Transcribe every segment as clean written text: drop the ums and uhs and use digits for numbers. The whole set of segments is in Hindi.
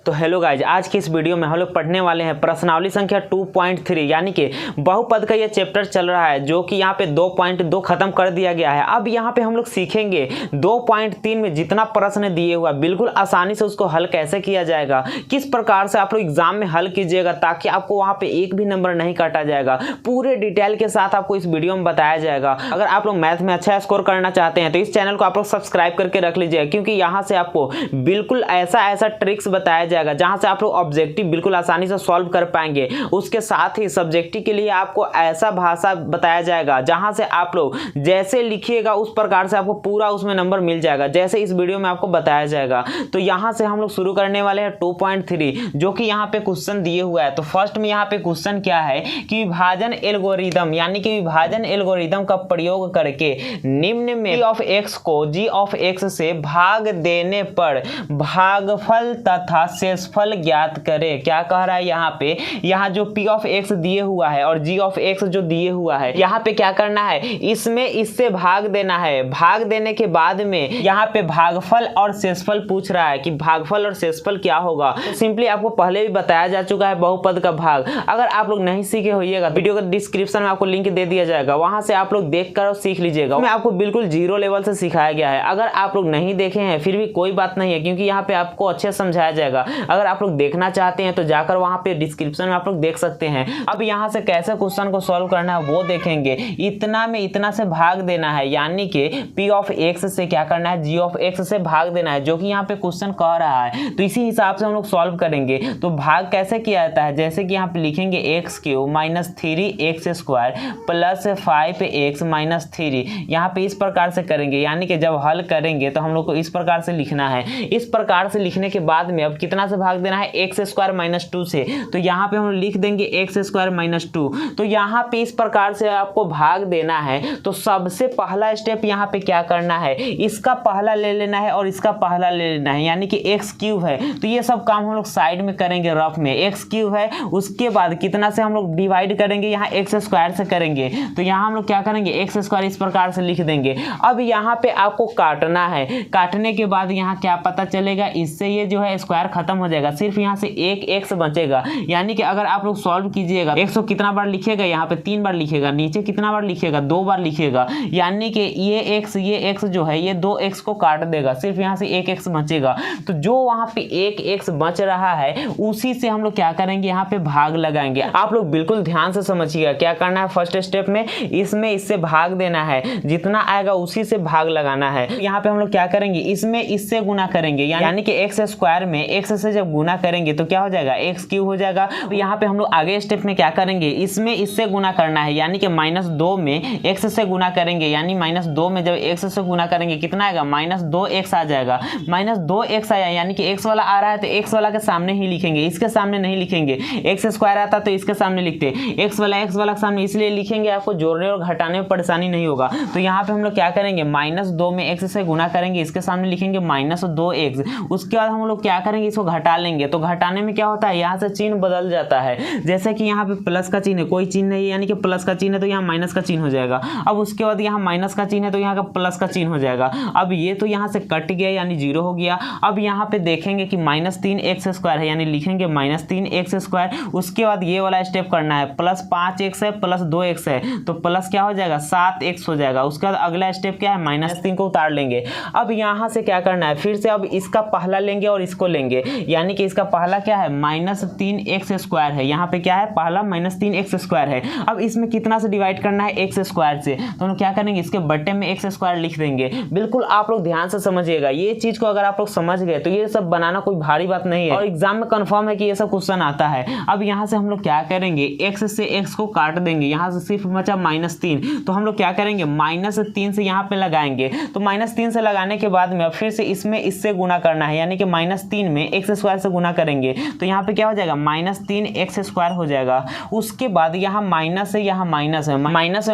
तो हेलो गाइज, आज की इस वीडियो में हम लोग पढ़ने वाले हैं प्रश्नावली संख्या 2.3 यानी कि बहुपद का ये चैप्टर चल रहा है जो कि यहाँ पे 2.2 खत्म कर दिया गया है। अब यहाँ पे हम लोग सीखेंगे 2.3 में जितना प्रश्न दिए हुआ बिल्कुल आसानी से उसको हल कैसे किया जाएगा, किस प्रकार से आप लोग एग्जाम में हल कीजिएगा ताकि आपको वहाँ पे एक भी नंबर नहीं काटा जाएगा। पूरे डिटेल के साथ आपको इस वीडियो में बताया जाएगा। अगर आप लोग मैथ में अच्छा स्कोर करना चाहते हैं तो इस चैनल को आप लोग सब्सक्राइब करके रख लीजिएगा, क्योंकि यहाँ से आपको बिल्कुल ऐसा ट्रिक्स बताया जाएगा जहां से आप लोग ऑब्जेक्टिव बिल्कुल आसानी से सॉल्व कर पाएंगे। उसके साथ ही सब्जेक्टिव के लिए आपको ऐसा भाषा बताया जाएगा जहां से आप लोग जैसे लिखिएगा उस प्रकार से आपको पूरा उसमें नंबर मिल जाएगा, जैसे इस वीडियो में आपको बताया जाएगा। तो यहां से हम लोग शुरू करने वाले हैं 2.3 जो कि यहाँ पे क्वेश्चन दिए हुआ है। तो फर्स्ट में यहाँ पे क्वेश्चन क्या है कि विभाजन एल्गोरिदम यानी कि विभाजन एल्गोरिदम का प्रयोग करके निम्न में p ऑफ x को g ऑफ x से भाग देने पर भागफल तथा शेषफल ज्ञात करें। क्या कह रहा है यहाँ पे, यहाँ जो p ऑफ x दिए हुआ है और g ऑफ x जो दिए हुआ है, यहाँ पे क्या करना है, इसमें इससे भाग देना है। भाग देने के बाद में यहाँ पे भागफल और शेषफल पूछ रहा है कि भागफल और शेषफल क्या होगा। तो सिंपली आपको पहले भी बताया जा चुका है बहुपद का भाग। अगर आप लोग नहीं सीखे होइएगा वीडियो का डिस्क्रिप्शन में आपको लिंक दे दिया जाएगा, वहां से आप लोग देख कर सीख लीजिएगा। मैं आपको बिल्कुल जीरो लेवल से सिखाया गया है। अगर आप लोग नहीं देखे हैं फिर भी कोई बात नहीं है, क्योंकि यहाँ पे आपको अच्छे समझाया जाएगा। अगर आप लोग देखना चाहते हैं तो जाकर वहां पे डिस्क्रिप्शन में आप लोग देख सकते हैं। अब यहाँ से कैसे क्वेश्चन को सॉल्व करना है वो देखेंगे। इतना में इतना से भाग देना है, यानी कि p ऑफ x से क्या करना है, g ऑफ x से भाग देना है, जो कि यहाँ पे क्वेश्चन कह रहा है। तो इसी हिसाब से हम लोग सॉल्व करेंगे। तो भाग कैसे किया जाता है, जैसे कि यहाँ पे लिखेंगे x³ minus 3x² plus 5x minus 3। यहाँ पे इस प्रकार से करेंगे, यानी कि जब हल करेंगे तो हम लोग को इस प्रकार से लिखना है। इस प्रकार से लिखने के बाद में अब कितना से भाग देना है, x² माइनस 2 से। तो यहाँ पे हम लिख देंगे x² माइनस 2। तो यहाँ पे इस प्रकार से आपको भाग देना है। तो सबसे पहला स्टेप यहाँ पे क्या करना है, इसका पहला ले लेना है और इसका पहला ले लेना है, यानी कि x³ है। तो ये सब काम हम लोग साइड में करेंगे रफ में। x³ है, उसके बाद कितना से हम लोग डिवाइड करेंगे, यहाँ x² से करेंगे। तो यहाँ हम लोग क्या करेंगे, x² इस प्रकार से लिख देंगे। अब यहाँ पे आपको काटना है। काटने के बाद यहाँ क्या पता चलेगा, इससे ये जो है स्क्वायर खत्म हो जाएगा, सिर्फ यहाँ से एक x बचेगा। यानी कि अगर आप लोग सॉल्व कीजिएगा, x को कितना बार लिखिएगा, यहाँ पे 3 बार लिखिएगा, नीचे कितना बार लिखिएगा, 2 बार लिखिएगा। यानी कि ये x जो है ये 2x को काट देगा, सिर्फ यहाँ से एक x बचेगा। तो जो वहाँ पे एक x बच रहा है उसी से हम लोग क्या करेंगे, यहाँ पे भाग लगाएंगे। आप लोग बिल्कुल ध्यान से समझिएगा क्या करना है। फर्स्ट स्टेप में इसमें इससे भाग देना है, जितना आएगा उसी से भाग लगाना है। यहाँ पे हम लोग क्या करेंगे, इसमें इससे गुना करेंगे, यानी कि x² में x से जब गुना करेंगे तो क्या हो जाएगा, x³ हो जाएगा। तो यहाँ पे हम लोग आगे स्टेप में क्या करेंगे, इसमें इससे गुना करना है, यानी कि -2 में x से गुना करेंगे, यानी -2 में जब x से गुना करेंगे कितना आएगा, -2x आ जाएगा। -2x आया, यानी कि x वाला आ रहा है तो x वाला के सामने ही लिखेंगे, इसके सामने नहीं लिखेंगे। x² आता तो इसके सामने लिखते, x वाला के सामने इसलिए लिखेंगे, आपको जोड़ने और घटाने में परेशानी नहीं होगा। तो यहाँ पे हम लोग क्या करेंगे, -2 में x से गुना करेंगे, इसके सामने लिखेंगे -2x। उसके बाद हम लोग क्या करेंगे, इसको घटा लेंगे। तो घटाने में क्या होता है, यहाँ से चिन्ह बदल जाता है। जैसे कि यहाँ पे प्लस का चिन्ह है, कोई चिन्ह नहीं है, यानी कि प्लस का चिन्ह है तो यहाँ माइनस का चिन्ह हो जाएगा। अब उसके बाद यहाँ माइनस का चिन्ह है तो यहाँ का प्लस का चिन्ह हो जाएगा। अब ये तो यहाँ से कट गया, यानी 0 हो गया। अब यहाँ पे देखेंगे कि -3x² है, यानी लिखेंगे -3x²। उसके बाद ये वाला स्टेप करना है, +5x है प्लस 2x है, तो प्लस क्या हो जाएगा, 7x हो जाएगा। उसके बाद अगला स्टेप क्या है, -3 को उतार लेंगे। अब यहाँ से क्या करना है, फिर से अब इसका पहला लेंगे और इसको लेंगे, यानी कि इसका पहला क्या है, -3x² है। यहाँ पे क्या है, पहला -3x² है। अब इसमें कितना से डिवाइड करना है, x² से। तो हम क्या करेंगे, इसके बट्टे में x² लिख देंगे। बिल्कुल आप लोग ध्यान से समझिएगा, ये चीज को अगर आप लोग समझ गए तो ये सब बनाना कोई भारी बात नहीं है, और एग्जाम में कंफर्म है कि ये सब क्वेश्चन आता है। अब यहाँ से हम लोग क्या करेंगे, x से x को काट देंगे, यहाँ से सिर्फ बचा -3। तो हम लोग क्या करेंगे, -3 से यहाँ पे लगाएंगे। तो -3 से लगाने के बाद में अब फिर से इसमें इससे गुना करना है, यानी कि -3 में x² से गुना करेंगे। तो यहाँ पे क्या हो जाएगा, -3x² हो जाएगा। उसके बाद यहाँ माइनस है, यहाँ माइनस है,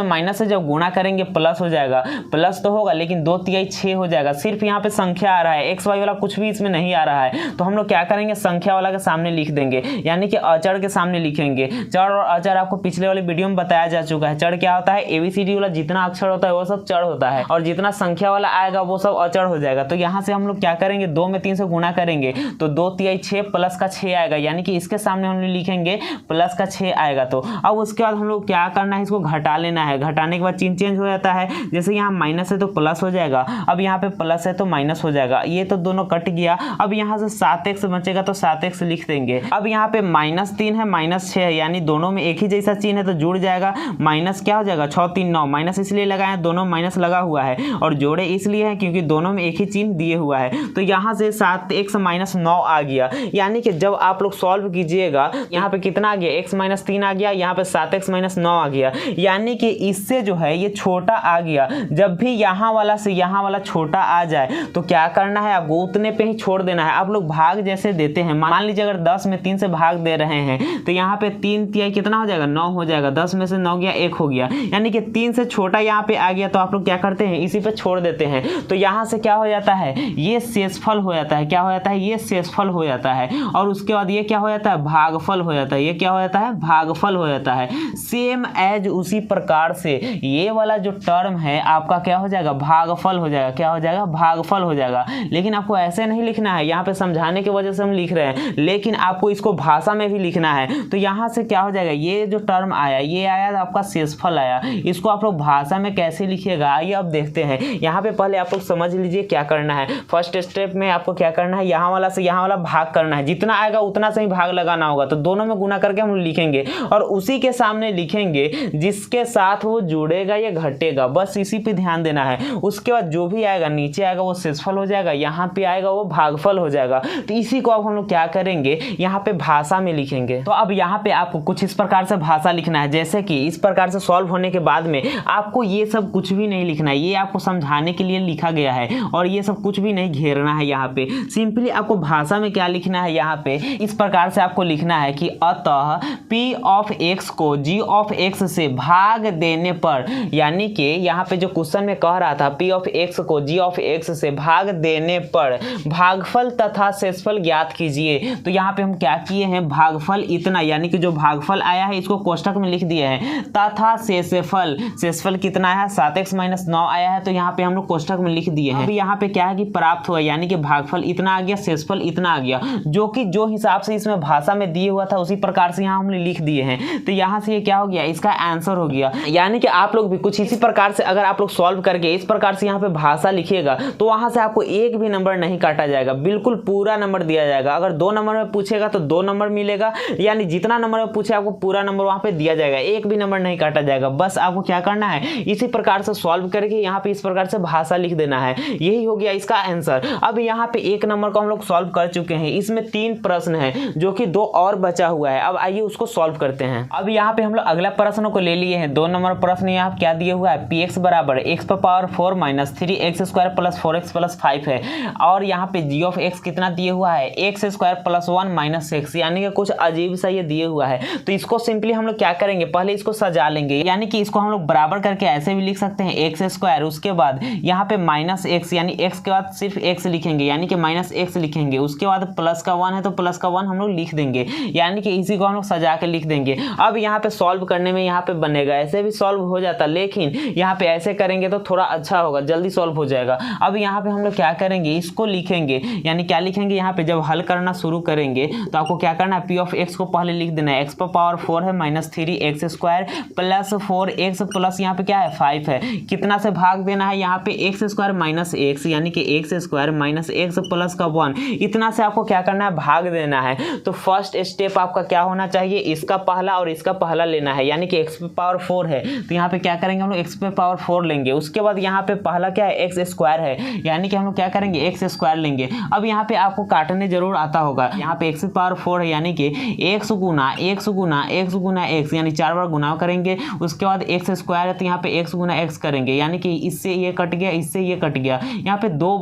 माइनस से जब गुणा करेंगे प्लस हो जाएगा। प्लस तो होगा लेकिन 2×3 6 हो जाएगा। सिर्फ यहाँ पे संख्या आ रहा है, x y वाला कुछ भी इसमें नहीं आ रहा है। तो हम लोग क्या करेंगे, संख्या वाला के सामने लिख देंगे, यानी कि अचर के सामने लिखेंगे। चर और अचर आपको पिछले वाले वीडियो में बताया जा चुका है। चर क्या होता है, ABCD वाला जितना अक्षर होता है वो सब चर होता है, और जितना संख्या वाला आएगा वो सब अचर हो जाएगा। तो यहाँ से हम लोग क्या करेंगे, 2 में 3 से गुणा करेंगे, तो 2 6 प्लस का 6 आएगा, यानी कि इसके सामने हम लिखेंगे प्लस का 6 आएगा। तो अब उसके बाद हम लोग क्या करना है, इसको घटा लेना है। घटाने के बाद चिन्ह चेंज हो जाता है, जैसे यहाँ माइनस है तो प्लस हो जाएगा, अब यहाँ पे प्लस है तो माइनस हो जाएगा, ये तो दोनों कट गया। अब यहाँ से 7x बचेगा तो 7x लिख देंगे। अब यहाँ पे -3 है -6 है, यानी दोनों में एक ही जैसा चिन्ह है तो जुड़ जाएगा। माइनस क्या हो जाएगा 6 3 9, माइनस इसलिए लगाए दोनों माइनस लगा हुआ है, और जोड़े इसलिए है क्योंकि दोनों में एक ही चिन्ह दिए हुआ है। तो यहाँ से 7x -9 आ गया, यानी कि जब आप लोग सॉल्व कीजिएगा यहाँ पे कितना आ गया, x -3 आ गया, यहाँ पे 7x -9 आ गया, यानी कि इससे जो है ये छोटा आ गया। जब भी यहाँ वाला से यहाँ वाला छोटा आ जाए तो क्या करना है, आपको उतने पे ही छोड़ देना है। आप लोग भाग जैसे देते हैं, मान लीजिए अगर 10 में 3 से भाग दे रहे हैं तो यहाँ पे 3 तिहाई कितना हो जाएगा 9 हो जाएगा, 10 में से 9 गया 1 हो गया, यानी कि 3 से छोटा यहाँ पे आ गया तो आप लोग क्या करते हैं इसी पे छोड़ देते हैं। तो यहाँ से क्या हो जाता है, ये शेषफल हो जाता है। क्या हो जाता है, ये शेषफल हो जाता है, और उसके बाद ये क्या हो जाता है, भागफल हो जाता है। ये क्या हो जाता है, भागफल हो जाता है। सेम एज उसी प्रकार से ये वाला जो टर्म है आपका क्या हो जाएगा, भागफल हो जाएगा। क्या हो जाएगा, भागफल हो जाएगा। लेकिन आपको ऐसे नहीं लिखना है, यहाँ पे समझाने की वजह से हम लिख रहे हैं, लेकिन आपको इसको भाषा में भी लिखना है। तो यहाँ से क्या हो जाएगा, ये जो टर्म आया ये आया आपका शेषफल आया, इसको आप लोग भाषा में कैसे लिखिएगा आइए अब देखते हैं। यहाँ पे पहले आप लोग समझ लीजिए क्या करना है। फर्स्ट स्टेप में आपको क्या करना है, यहाँ वाला से यहाँ वाला भाग करना है, जितना आएगा उतना से ही भाग लगाना होगा। तो दोनों में गुना करके हम लिखेंगे और उसी के सामने लिखेंगे जिसके साथ वो जुड़ेगा या घटेगा, बस इसी पे ध्यान देना है। उसके बाद जो भी आएगा नीचे आएगा वो शेषफल हो जाएगा, यहाँ पे आएगा वो भागफल हो जाएगा। तो इसी को अब हम लोग क्या करेंगे, यहाँ पे भाषा में लिखेंगे। तो अब यहाँ पे आपको कुछ इस प्रकार से भाषा लिखना है, जैसे कि इस प्रकार से सॉल्व होने के बाद में आपको ये सब कुछ भी नहीं लिखना है, ये आपको समझाने के लिए लिखा गया है, और ये सब कुछ भी नहीं घेरना है। यहाँ पे सिंपली आपको भाषा में क्या लिखना है, यहाँ पे इस प्रकार से आपको लिखना है कि अतः P ऑफ x को G ऑफ x से भाग देने पर, यानी कि यहाँ पे जो क्वेश्चन में कह रहा था P ऑफ x को G ऑफ x से भाग देने पर भागफल तथा शेषफल ज्ञात कीजिए। तो यहाँ पे हम क्या किए हैं, भागफल इतना, यानी कि जो भागफल आया है इसको कोष्टक में लिख दिए हैं, तथा शेषफल, शेषफल कितना है 7x -9 आया है, तो यहाँ पे हम लोग कोष्टक में लिख दिए हैं। अब यहाँ पे क्या है कि प्राप्त हुआ, यानी कि भागफल इतना आ गया, शेषफल इतना आ गया, जो कि जो हिसाब से इसमें भाषा में दिए हुआ था उसी प्रकार से यहाँ हमने लिख दिए हैं। तो यहाँ से ये क्या हो गया, इसका आंसर हो गया। यानी कि आप लोग भी कुछ इसी प्रकार से अगर आप लोग सॉल्व करके इस प्रकार से यहाँ पे भाषा लिखिएगा तो वहां से आपको एक भी नंबर नहीं काटा जाएगा, बिल्कुल पूरा नंबर दिया जाएगा। अगर 2 नंबर में पूछेगा तो 2 नंबर मिलेगा, यानी जितना नंबर में पूछे आपको पूरा नंबर वहां पे दिया जाएगा, एक भी नंबर नहीं काटा जाएगा। बस आपको क्या करना है, इसी प्रकार से सॉल्व करके यहाँ पे इस प्रकार से भाषा लिख देना है, यही हो गया इसका आंसर। अब यहाँ पे 1 नंबर को हम लोग सॉल्व कर चुके हैं, इसमें 3 प्रश्न है जो कि 2 और बचा हुआ है। अब आइए उसको सॉल्व करते हैं। अब यहाँ पे हम लोग अगला प्रश्न को ले लिए हैं। 2 नंबर प्रश्न यहाँ क्या दिया हुआ है, px बराबर x पर power 4 - 3x square plus 4x plus 5 है, और यहाँ पे g ऑफ x कितना दिया हुआ है, x स्क्वायर प्लस 1 - x, यानी कि कुछ अजीब सा ये दिए हुआ है। तो इसको सिंपली हम लोग क्या करेंगे, पहले इसको सजा लेंगे, यानी कि इसको हम लोग बराबर करके ऐसे भी लिख सकते हैं x स्क्वायर, उसके बाद यहाँ पे -x, यानी x के बाद सिर्फ x लिखेंगे, यानी कि -x लिखेंगे, उसके बाद प्लस का 1 है तो प्लस का 1 हम लोग लिख देंगे, यानी कि इसी को हम लोग सजा के लिख देंगे। अब यहाँ पे सॉल्व करने में यहाँ पे बनेगा, ऐसे भी सॉल्व हो जाता, लेकिन यहाँ पे ऐसे करेंगे तो थोड़ा अच्छा होगा, जल्दी सॉल्व हो जाएगा। अब यहाँ पे हम लोग क्या करेंगे, इसको लिखेंगे, यानी क्या लिखेंगे, यहाँ पे जब हल करना शुरू करेंगे तो आपको क्या करना है, p ऑफ x को पहले लिख देना है, x पर पावर 4 है -3x square plus 4x plus यहाँ पे क्या है 5 है, कितना से भाग देना है, यहाँ पे x स्क्वायर -x, यानी कि x स्क्वायर -x प्लस का 1, इतना से आपको क्या करना है, भाग देना है। तो फर्स्ट स्टेप आपका क्या होना चाहिए, इसका पहला और इसका पहला लेना है, यानी कि x पे पावर 4 है तो यहाँ पे क्या करेंगे हम लोग x पे पावर 4 लेंगे, उसके बाद यहाँ पे पहला क्या है x स्क्वायर है, यानी कि हम लोग क्या करेंगे x स्क्वायर लेंगे। अब यहाँ पे आपको काटने जरूर आता होगा, यहाँ पे x पे पावर 4 है, यानी कि x गुना x गुना x गुना x, यानी 4 बार गुना करेंगे, उसके बाद x स्क्वायर है तो यहाँ पे x गुना x करेंगे, यानी कि इससे ये कट गया, इससे ये कट गया, यहाँ पे 2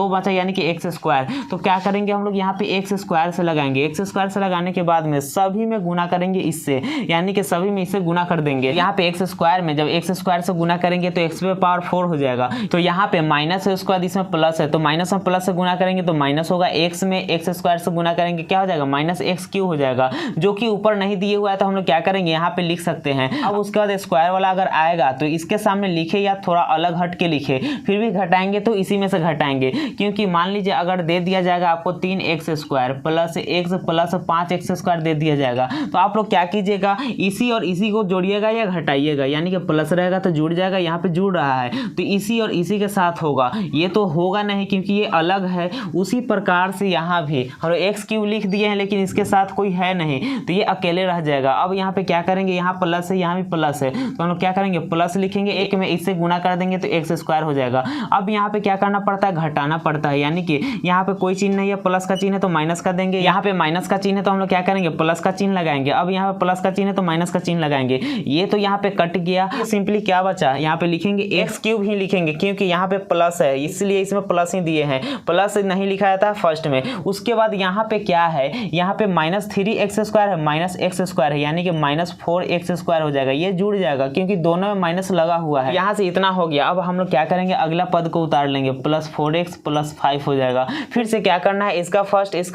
बचा यानी कि x स्क्वायर। तो क्या करेंगे हम लोग यहाँ पे x स्क्वायर से लगाएंगे, x स्क्वायर से लगाने के बाद में सभी में गुना करेंगे इससे, यानी कि सभी में इससे गुना कर देंगे। यहाँ पे x स्क्वायर में जब x स्क्वायर से गुना करेंगे तो x पे पावर 4 हो जाएगा, तो यहाँ पे माइनस है, उसके बाद इसमें प्लस है तो माइनस में प्लस से गुना करेंगे तो माइनस होगा, x में x स्क्वायर से गुना करेंगे क्या हो जाएगा, -x³ हो जाएगा, जो कि ऊपर नहीं दिए हुआ है तो हम लोग क्या करेंगे, यहाँ पे लिख सकते हैं। अब उसके बाद स्क्वायर वाला अगर आएगा तो इसके सामने लिखे या थोड़ा अलग हट के लिखे, फिर भी घटाएंगे तो इसी में से घटाएंगे, क्योंकि मान लीजिए अगर दे दिया जाएगा आपको 3x² plus x plus 5x² दे दिया जाएगा। तो आप लोग क्या कीजिएगा, इसी और इसी को जोड़िएगा या घटाइएगा, यानी कि प्लस रहेगा तो जुड़ जाएगा, यहाँ पे जुड़ रहा है तो इसी और इसी के साथ होगा, ये तो होगा नहीं क्योंकि ये अलग है। उसी प्रकार से यहाँ भी हम x³ लिख दिए हैं लेकिन इसके साथ कोई है नहीं तो ये अकेले रह जाएगा। अब यहाँ पे क्या करेंगे, यहाँ प्लस है यहाँ भी प्लस है तो हम लोग क्या करेंगे, प्लस लिखेंगे, एक में इससे गुणा कर देंगे तो x² हो जाएगा। अब यहाँ पे क्या करना पड़ता है, घटाना पड़ता है, यानी कि यहाँ पे कोई चिन्ह नहीं है, प्लस का चिन्ह है तो माइनस का देंगे, यहाँ पे माइनस का चिन्ह है तो हम लोग क्या करेंगे, प्लस का चिन्ह लगाएंगे। अब यहाँ पे प्लस का चिन्ह है तो माइनस का चिन्ह लगाएंगे, ये तो यहाँ पे कट गया। सिंपली क्या बचा, यहाँ पे लिखेंगे x³ ही लिखेंगे क्योंकि यहाँ पे प्लस है इसलिए इसमें प्लस ही दिए हैं, प्लस नहीं लिखाया था फर्स्ट में। उसके बाद यहाँ पे क्या है, यहाँ पे -3x² है, -x² है, यानी कि -4x² हो जाएगा, ये जुड़ जाएगा क्योंकि दोनों में माइनस लगा हुआ है। यहाँ से इतना हो गया। अब हम लोग क्या करेंगे, अगला पद को उतार लेंगे, +4x + 5 हो जाएगा। फिर से क्या करना है, इसका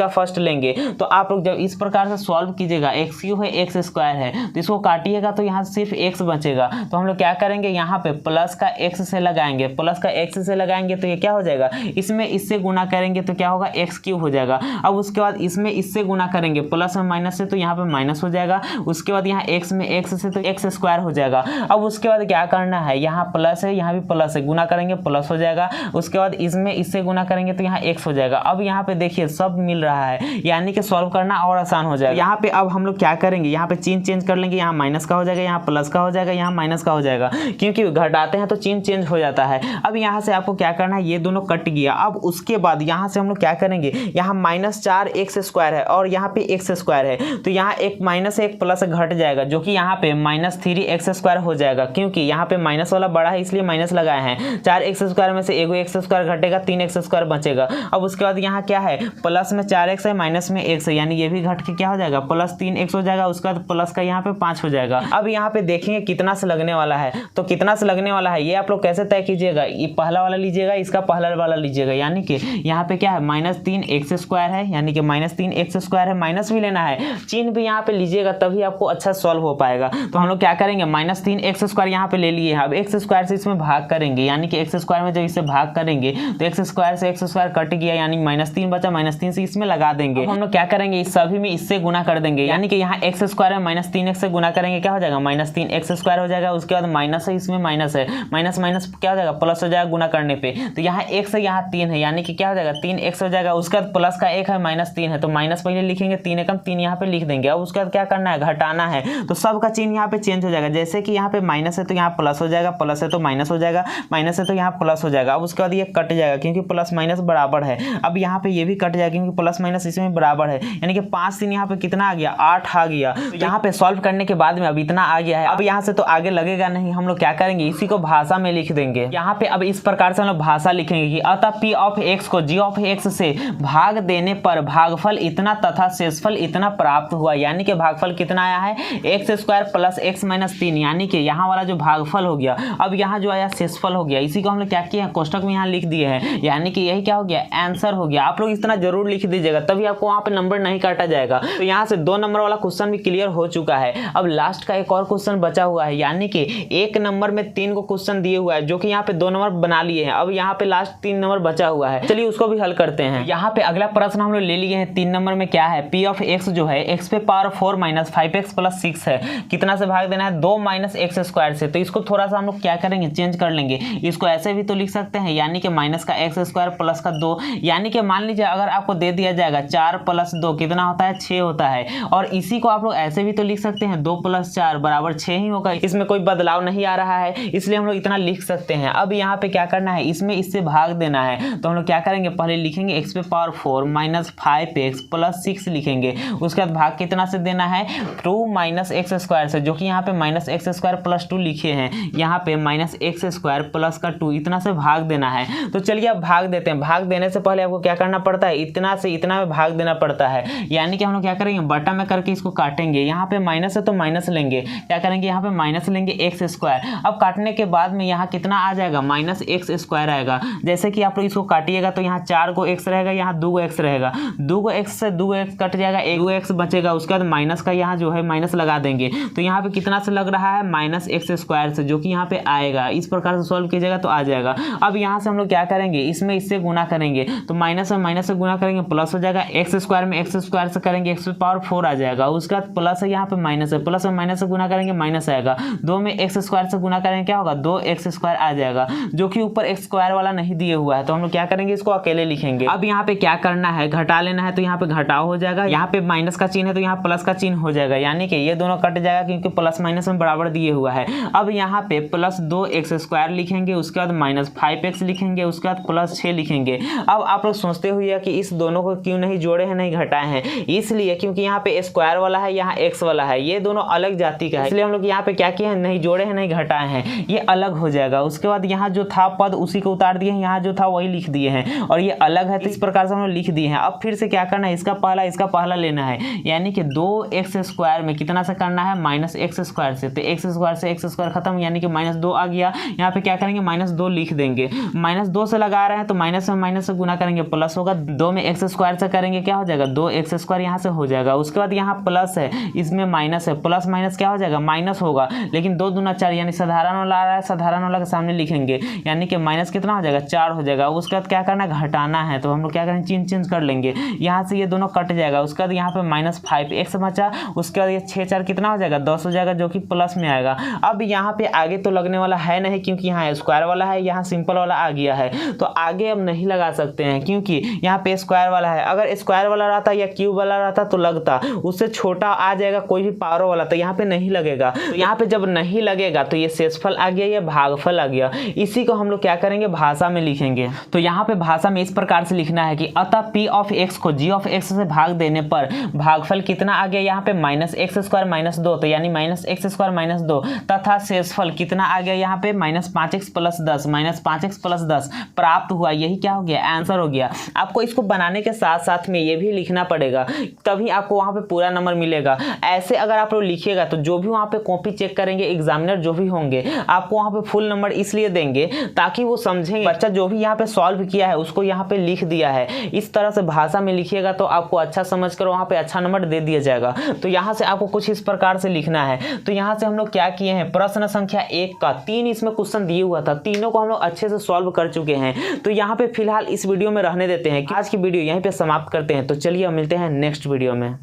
फर्स्ट लेंगे। तो आप लोग जब इस प्रकार से सॉल्व कीजिएगा, x³ है x² है तो इसको काटिएगा तो यहाँ सिर्फ x बचेगा। तो हम लोग क्या करेंगे, यहाँ पे प्लस का x से लगाएंगे, प्लस का x से लगाएंगे तो ये क्या हो जाएगा, इसमें इससे गुना करेंगे तो क्या होगा, x³ हो जाएगा। अब उसके बाद इसमें इससे गुना करेंगे, प्लस में माइनस से तो यहाँ पे माइनस हो जाएगा। उसके बाद यहाँ x में x से तो x² हो जाएगा। अब उसके बाद क्या करना है, यहाँ प्लस है यहाँ भी प्लस है, गुना करेंगे प्लस हो जाएगा। उसके बाद इसमें इससे गुना करेंगे तो यहाँ x हो जाएगा। अब यहाँ पे देखिए सब मिल रहा है, यानी कि सॉल्व करना और आसान हो जाएगा। यहाँ पे अब हम लोग क्या करेंगे, यहाँ पे चिन्ह चेंज कर लेंगे, यहाँ माइनस का हो जाएगा, यहाँ प्लस का हो जाएगा, यहाँ माइनस का हो जाएगा, क्योंकि घटाते हैं तो चिन्ह चेंज हो जाता है। अब यहाँ से आपको क्या करना है, ये दोनों कट गया। अब उसके बाद यहाँ से हम लोग क्या करेंगे, यहाँ -4x² है और यहाँ पे x² है तो यहाँ एक माइनस एक प्लस घट जाएगा, जो कि यहाँ पे -3x² हो जाएगा, क्योंकि यहाँ पे माइनस वाला बड़ा है इसलिए माइनस लगाए हैं। 4x² में से एगो x² घटेगा, 3x² बचेगा। अब उसके बाद यहाँ क्या है, प्लस में 4x है, माइनस में x है, यानी ये भी घट के क्या हो जाएगा, +3x हो जाएगा। उसके बाद प्लस का यहाँ पे 5 हो जाएगा। अब यहाँ पे देखेंगे कितना से लगने वाला है, तो कितना से लगने वाला है ये आप लोग कैसे तय कीजिएगा, ये पहला वाला लीजिएगा, इसका पहला वाला लीजिएगा, यानी कि यहाँ पे क्या है, -3x² है, यानी कि -3x² है, माइनस भी लेना है, चिन्ह भी यहाँ पे लीजिएगा तभी आपको अच्छा सॉल्व हो पाएगा। तो हम लोग क्या करेंगे, -3x² यहाँ पे ले लिए हैं। अब x² से इसमें भाग करेंगे, यानी कि x² में जब इसे भाग करेंगे तो x² से x² कट गया, यानी -3 बचा, -3 से इसमें लगा देंगे। हम लोग क्या करेंगे, इस सभी में इससे गुना कर देंगे, यानी कि यहाँ x² है, -3x से गुना करेंगे क्या हो जाएगा, -3x² हो जाएगा। उसके बाद माइनस है, इसमें माइनस है, माइनस माइनस क्या हो जाएगा, प्लस हो जाएगा गुना करने पे। तो यहाँ x है यहाँ 3 है, यानी कि क्या हो जाएगा, 3x हो जाएगा। उसके बाद प्लस का 1 है, -3 है तो माइनस पहले लिखेंगे, 3 एकम 3 यहाँ पे लिख देंगे। अब उसके बाद क्या करना है, घटाना है, तो सबका चिन्ह यहाँ पे चेंज हो जाएगा। जैसे कि यहाँ पे माइनस है तो यहाँ प्लस हो जाएगा, प्लस है तो माइनस हो जाएगा, माइनस है तो यहाँ प्लस हो जाएगा। अब उसके बाद ये कट जाएगा क्योंकि प्लस माइनस बराबर है। अब यहाँ पे ये भी कट जाएगा क्योंकि प्लस माइनस इसमें बराबर है, यानी कि 5 3 यहाँ पे कितना आ गया, 8 आ गया। तो यहाँ पे सॉल्व करने के बाद में अब इतना आ गया है। अब यहाँ से तो आगे लगेगा नहीं, हम लोग क्या करेंगे, इसी को भाषा में लिख देंगे। यहाँ पे अब इस प्रकार से हम लोग भाषा लिखेंगे कि अतः p ऑफ x को g ऑफ x से भाग देने पर भागफल इतना तथा शेषफल इतना प्राप्त हुआ, यानी कि भागफल कितना आया है, x² + x - 3, यानी कि यहाँ वाला जो भागफल हो गया। अब यहाँ जो आया शेषफल हो गया, इसी को हम लोग क्या किए हैं, कोष्टक में यहाँ लिख दिए हैं, यानी कि यही क्या हो गया, आंसर हो गया। आप लोग इतना जरूर लिख दीजिएगा तभी आपको वहाँ पे नंबर नहीं काटा जाएगा। तो यहाँ से 2 नंबर वाला क्वेश्चन भी क्लियर हो चुका है। अब लास्ट का एक और क्वेश्चन बचा हुआ है, यानी कि 1 नंबर में 3 को क्वेश्चन दिए हुआ है, जो कि यहाँ पे 2 नंबर बना लिए हैं। अब यहाँ पे लास्ट 3 नंबर बचा हुआ है, चलिए उसको भी हल करते हैं। यहाँ पे अगला प्रश्न हम लोग ले लिए हैं 3 नंबर में, क्या है, p ऑफ x जो है x पे पावर 4 - 5x + 6 है, कितना से भाग देना है, 2 - x² से। तो इसको थोड़ा सा हम लोग क्या करेंगे, चेंज कर लेंगे। इसको ऐसे भी तो लिख सकते हैं, यानी कि माइनस का x² प्लस का 2, यानी कि मान लीजिए अगर आपको दे दिया जाएगा 4 + 2 कितना होता है, 6 होता है। और इसी को आप लोग ऐसे भी तो लिख सकते हैं, 2 + 4 = 6 ही होगा, इसमें कोई बदलाव नहीं आ रहा है, इसलिए हम लोग इतना लिख सकते हैं। अब यहाँ पे क्या करना है, इसमें इससे भाग देना है। तो हम लोग क्या करेंगे, पहले लिखेंगे x पे पावर 4 - 5x + 6 लिखेंगे। उसके बाद भाग कितना से देना है, 2 - x² से, जो कि यहाँ पे -x² + 2 लिखे हैं, यहाँ पे -x² प्लस का 2 इतना से भाग देना है। तो चलिए अब भाग देते हैं। भाग देने से पहले आपको क्या करना पड़ता है, इतना से इतना में भाग देना पड़ता है, यानी कि हम लोग क्या करेंगे, बटा में करके इसको काटेंगे। यहाँ पे माइनस है तो माइनस लेंगे, क्या करेंगे, यहाँ पे माइनस लेंगे x²। अब काटने के बाद में यहाँ कितना आ जाएगा, -x² आएगा। जैसे कि आप लोग इसको काटिएगा तो यहाँ 4 गो x रहेगा, यहाँ 2 गो x रहेगा, 2 गो x से 2 गो x कट जाएगा, 1 गो x बचेगा। उसके बाद माइनस का यहाँ जो है माइनस लगा देंगे, तो यहाँ पे कितना से लग रहा है, -x² से, जो कि यहाँ पे आएगा। इस प्रकार से सॉल्व कीजिएगा तो आ जाएगा। अब यहाँ से हम लोग क्या करेंगे, इसमें इससे गुना करेंगे, तो माइनस में माइनस से गुना करेंगे प्लस हो जाएगा, एक्स स्क्वायर में एक्स स्क्वायर से करेंगे एक्स पावर 4 आ जाएगा, उसके बाद प्लस है यहाँ पे माइनस है, प्लस में माइनस से गुना करेंगे माइनस आएगा, 2 में एक्स स्क्वायर से गुना करेंगे क्या होगा 2x स्क्वायर आ जाएगा, जो कि ऊपर एक्स स्क्वायर वाला नहीं दिए हुआ है, तो हम लोग क्या करेंगे इसको अकेले लिखेंगे। अब यहाँ पे क्या करना है, घटा लेना है, तो यहाँ पे घटाव हो जाएगा, यहाँ पे माइनस का चिन्ह है तो यहाँ प्लस का चिन्ह हो जाएगा, यानी कि ये दोनों कट जाएगा क्योंकि प्लस माइनस में बराबर दिए हुआ है। अब यहाँ पे प्लस 2x स्क्वायर लिखेंगे, उसके बाद माइनस 5x लिखेंगे, उसके बाद प्लस 6 लिखेंगे। अब आप लोग सोचते हुए कि इस दोनों को क्यों नहीं जोड़े हैं, नहीं घटाए हैं, इसलिए क्योंकि यहाँ पे स्क्वायर वाला है, यहाँ x वाला है, ये दोनों अलग जाति का है, इसलिए हम लोग यहाँ पे क्या किए हैं, नहीं जोड़े हैं नहीं घटाए हैं, ये अलग हो जाएगा। उसके बाद यहाँ जो था पद उसी को उतार दिए हैं, यहाँ जो था वही लिख दिए हैं, और ये अलग है तो इस प्रकार से हम लोग लिख दिए हैं। अब फिर से क्या करना है, इसका पहला लेना है, यानी कि 2x स्क्वायर में कितना से करना है माइनस एक्स स्क्वायर से, तो एक्स स्क्वायर से एक्स स्क्वायर खत्म, यानी कि -2 आ गया। यहाँ पे क्या करेंगे -2 लिख देंगे, -2 से लगा रहे हैं तो माइनस में माइनस से गुना करेंगे प्लस होगा, 2 में एक्स स्क्वायर से करेंगे क्या हो जाएगा 2x स्क्वायर यहाँ से हो जाएगा। उसके बाद यहाँ प्लस है, इसमें माइनस है, प्लस माइनस क्या हो जाएगा माइनस होगा, लेकिन 2 दूना 4 यानी साधारण वाला आ रहा है, साधारण वाला के सामने लिखेंगे, यानी कि माइनस कितना हो जाएगा 4 हो जाएगा। उसके बाद क्या करना है घटाना है, तो हम लोग क्या करेंगे चिन्ह चेंज कर लेंगे, यहाँ से ये दोनों कट जाएगा। उसके बाद यहाँ पे -5x बचा, उसके बाद ये 6 4 कितना हो जाएगा 10 हो जाएगा, जो कि प्लस में आएगा। अब यहाँ पे आगे तो लगने वाला है नहीं, क्योंकि यहाँ स्क्वायर वाला है, यहाँ सिंपल वाला आ गया है, तो आगे अब नहीं लगा सकते हैं क्योंकि यहाँ पे स्क्वायर वाला है। अगर स्क्वायर वाला रहता या क्यूब वाला रहता तो लगता, उससे छोटा आ जाएगा कोई भी पावर वाला, तो यहाँ पे नहीं लगेगा। तो यहाँ पे जब नहीं लगेगा तो ये शेषफल आ गया, ये भागफल आ गया। इसी को हम लोग क्या करेंगे भाषा में लिखेंगे। तो यहाँ पे भाषा में इस प्रकार से लिखना है कि अतः p ऑफ x को g ऑफ x से भाग देने पर भागफल कितना आ गया, यहाँ पे -x स्क्वायर -2, तो यानी -x स्क्वायर -2, तथा शेषफल कितना आ गया यहाँ पे -5x + 10, -5x + 10 प्राप्त हुआ। यही क्या हो गया आंसर हो गया। आपको इसको बनाने के साथ साथ में ये भी लिखना पड़ेगा, तभी आपको वहाँ पे पूरा नंबर मिलेगा। ऐसे अगर आप लोग लिखिएगा तो जो भी वहाँ पे कॉपी चेक करेंगे एग्जामिनर जो भी होंगे, आपको वहाँ पे फुल नंबर इसलिए देंगे ताकि वो समझेंगे बच्चा जो भी यहाँ पे सॉल्व किया है उसको यहाँ पे लिख दिया है। इस तरह से भाषा में लिखिएगा तो आपको अच्छा समझ कर वहाँ पे अच्छा नंबर दे दिया जाएगा। तो यहाँ से आपको कुछ इस प्रकार से लिखना है। तो यहाँ से हम लोग क्या किए हैं, प्रश्न संख्या 1 का 3 इसमें क्वेश्चन दिए हुआ था, तीनों को हम लोग अच्छे से सॉल्व कर चुके हैं। तो यहाँ पे फिलहाल इस वीडियो में रहने देते हैं कि आज की वीडियो यहीं पे समाप्त करते हैं। तो चलिए मिलते हैं नेक्स्ट वीडियो में।